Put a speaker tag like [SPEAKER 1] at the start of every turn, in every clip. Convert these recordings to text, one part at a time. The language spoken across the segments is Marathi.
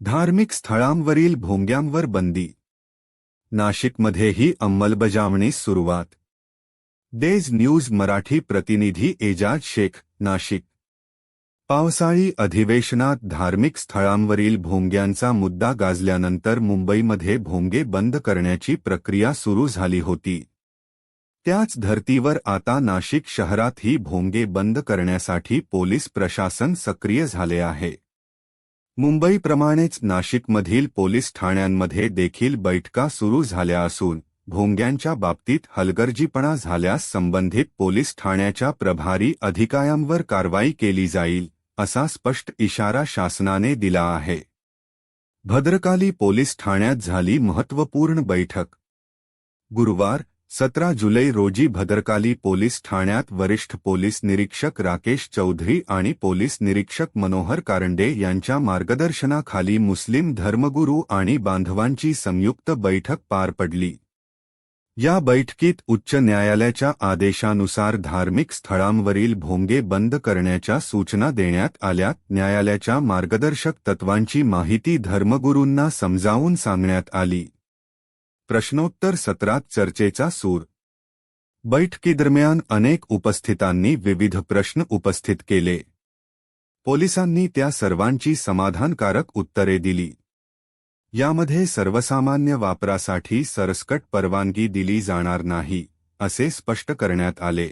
[SPEAKER 1] धार्मिक स्थळांवरील भोंग्यांवर बंदी. नाशिकमध्येही अंमलबजावणीस सुरुवात. डेज न्यूज मराठी प्रतिनिधी एजाज शेख, नाशिक. पावसाळी अधिवेशनात धार्मिक स्थळांवरील भोंग्यांचा मुद्दा गाजल्यानंतर मुंबईमध्ये भोंगे बंद करण्याची प्रक्रिया सुरू झाली होती. त्याच धर्तीवर आता नाशिक शहरातही भोंगे बंद करण्यासाठी पोलीस प्रशासन सक्रिय झाले आहे. मुंबईप्रमाणेच नाशिकमधील पोलीस ठाण्यांमध्ये देखील बैठका सुरू झाल्या असून भोंग्यांच्या बाबतीत हलगर्जीपणा झाल्यास संबंधित पोलीस ठाण्याच्या प्रभारी अधिकाऱ्यांवर कारवाई केली जाईल, असा स्पष्ट इशारा शासनाने दिला आहे. भद्रकाली पोलीस ठाण्यात झाली महत्त्वपूर्ण बैठक. गुरुवार 17 जुलै रोजी भद्रकाली पोलीस ठाण्यात वरिष्ठ पोलीस निरीक्षक राकेश चौधरी आणि पोलीस निरीक्षक मनोहर कारंडे यांच्या मार्गदर्शनाखाली मुस्लिम धर्मगुरू आणि बांधवांची संयुक्त बैठक पार पडली. या बैठकीत उच्च न्यायालयाच्या आदेशानुसार धार्मिक स्थळांवरील भोंगे बंद करण्याच्या सूचना देण्यात आल्या. न्यायालयाच्या मार्गदर्शक तत्वांची माहिती धर्मगुरूंना समजावून सांगण्यात आली. प्रश्नोत्तर सत्रात चर्चेचा सूर. बैठकीदरम्यान अनेक उपस्थितांनी विविध प्रश्न उपस्थित केले. पोलिसांनी त्या सर्वांची समाधानकारक उत्तरे दिली. यामध्ये सर्वसामान्य वापरासाठी सरसकट परवानगी दिली जाणार नाही, असे स्पष्ट करण्यात आले.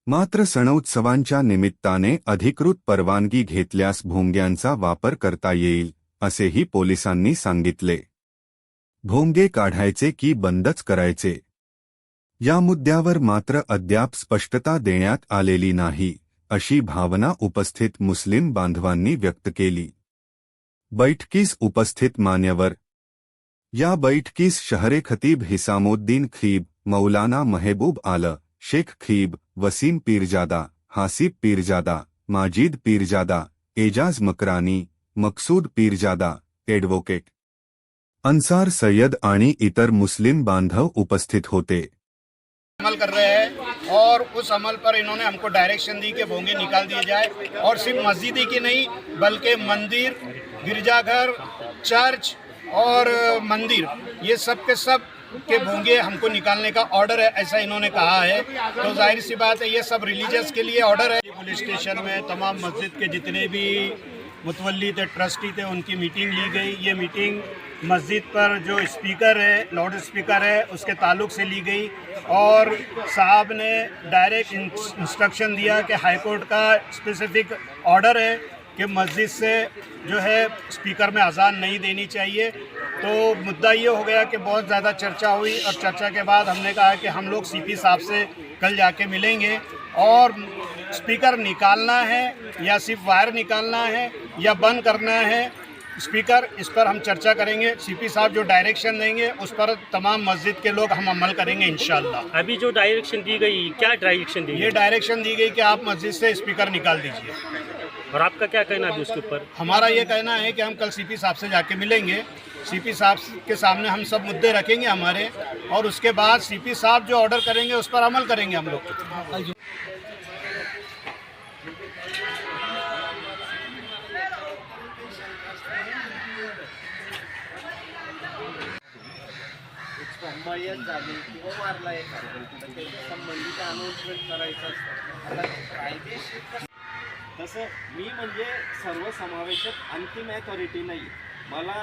[SPEAKER 1] मात्र सणोत्सवांच्या निमित्ताने अधिकृत परवानगी घेतल्यास भोंग्यांचा वापर करता येईल, असेही पोलिसांनी सांगितले. भोंगे काढायचे की बंदच करायचे, या मुद्द्यावर मात्र अद्याप स्पष्टता देण्यात आलेली नाही, अशी भावना उपस्थित मुस्लिम बांधवांनी व्यक्त केली. बैठकीस उपस्थित मान्यवर. या बैठकीस शहरे खतीब हिसामुद्दीन खीब, मौलाना महबूब आलं, शेख खीब, वसीम पीरजादा, हासिब पीरजादा, माजिद पीरजादा, एजाज मकरानी, मकसूद पीरजादा, एडवोकेट अंसार सैयद आणि इतर मुस्लिम बांधव उपस्थित होते.
[SPEAKER 2] अमल कर रहे हैं और उस अमल पर इन्होंने हमको डायरेक्शन दी कि भोंगे निकाल दिए जाए, और सिर्फ मस्जिद ही की नहीं बल्कि मंदिर, गिरजाघर, चर्च और मंदिर, ये सब के सब के भोंगे हमको निकालने का ऑर्डर है, ऐसा इन्होंने कहा है. तो जाहिर सी बात है ये सब रिलीजियस के लिए ऑर्डर है. पुलिस स्टेशन में तमाम मस्जिद के जितने भी मुतवल्ली थे, ट्रस्टी थे, उनकी मीटिंग ली गई. ये मीटिंग मस्जिद पर जो स्पीकर है, लाउड स्पीकर है, उसके ताल्लुक से ली गई, और साहब ने डायरेक्ट इंस्ट्रक्शन दिया कि हाई कोर्ट का स्पेसिफिक ऑर्डर है कि मस्जिद से जो है स्पीकर में अजान नहीं देनी चाहिए. तो मुद्दा ये हो गया कि बहुत ज़्यादा चर्चा हुई, और चर्चा के बाद हमने कहा कि हम लोग सीपी साहब से कल जाके मिलेंगे, और स्पीकर निकालना है या सिर्फ वायर निकालना है या बंद करना है स्पीकर, इस पर हम चर्चा करेंगे. सीपी साहब जो डायरेक्शन देंगे उस पर तमाम मस्जिद के लोग हम अमल करेंगे इंशाल्लाह.
[SPEAKER 3] अभी जो डायरेक्शन दी गई, क्या डायरेक्शन दी गई?
[SPEAKER 2] ये डायरेक्शन दी गई कि आप मस्जिद से स्पीकर निकाल दीजिए.
[SPEAKER 3] और आपका क्या कहना है उसके ऊपर?
[SPEAKER 2] हमारा ये कहना है कि हम कल सीपी साहब से जाके मिलेंगे. सीपी साहब के सामने हम सब मुद्दे रखेंगे हमारे, और उसके बाद सीपी साहब जो ऑर्डर करेंगे उस पर अमल करेंगे हम लोग.
[SPEAKER 4] मयत झाली किंवा वारला एखादा तर त्याच्या संबंधित अनाउन्समेंट करायचं असतं. आता कायदेशीर तसं मी म्हणजे सर्वसमावेशक अंतिम अथॉरिटी नाही. मला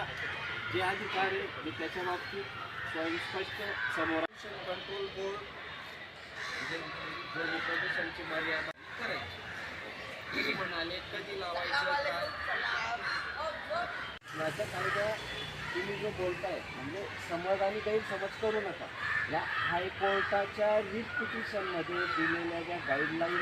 [SPEAKER 4] जे अधिकार आहे मी त्याच्या बाबतीत स्वयंस्पष्ट समोर कंट्रोल बोर्ड ध्वनी प्रदूषणची मर्यादा करायची म्हणाले. कधी लावायचं माझा कायदा तुम्ही जो बोलताय म्हणजे समज आणि गैरसमज करू नका. या हायकोर्टाच्या रिट पिटिशनमध्ये दिलेल्या ज्या गाईडलाईन